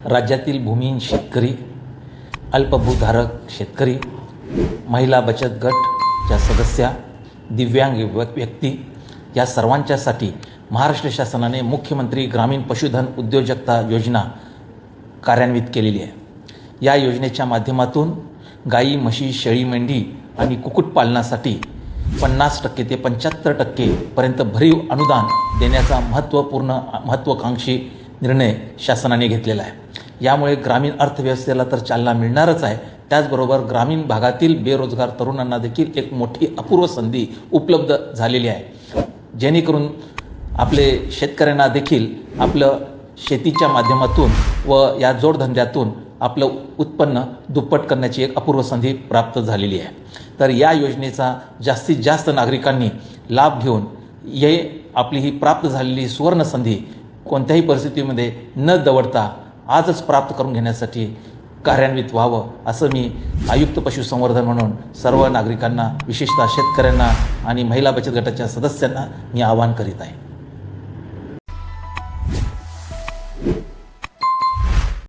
राज्यातील भूमिहीन शेतकरी, अल्पभूधारक शेतकरी, महिला बचत गटच्या सदस्या, दिव्यांग व्यक्ती या सर्वांच्यासाठी महाराष्ट्र शासनाने मुख्यमंत्री ग्रामीण पशुधन उद्योजकता योजना कार्यान्वित केलेली आहे। या योजनेच्या माध्यमातून गाई, म्हशी, शेळी, मेंढी आणि कुक्कुटपालनासाठी 50% ते 75% पर्यंत भरीव अनुदान देण्याचा महत्त्वाकांक्षी निर्णय शासनाने घेतलेला आहे। यामुळे ग्रामीण अर्थव्यवस्थेला तर चालना मिळणारच आहे, त्याचबरोबर ग्रामीण भागातील बेरोजगार तरुणांना देखील एक मोठी अपूर्व संधी उपलब्ध झालेली आहे, जेणेकरून आपले शेतकऱ्यांना देखील आपलं शेतीच्या माध्यमातून व या जोडधंद्यातून आपलं उत्पन्न दुप्पट करण्याची एक अपूर्व संधी प्राप्त झालेली आहे। तर या योजनेचा जास्तीत जास्त नागरिकांनी लाभ घेऊन आपली ही प्राप्त झालेली सुवर्ण संधी कोणत्याही परिस्थितीमध्ये न दवडता आजच प्राप्त करून घेण्यासाठी कार्यान्वित व्हावं, असं मी आयुक्त पशुसंवर्धन म्हणून सर्व नागरिकांना, विशेषतः शेतकऱ्यांना आणि महिला बचत गटाच्या सदस्यांना मी आवाहन करीत आहे।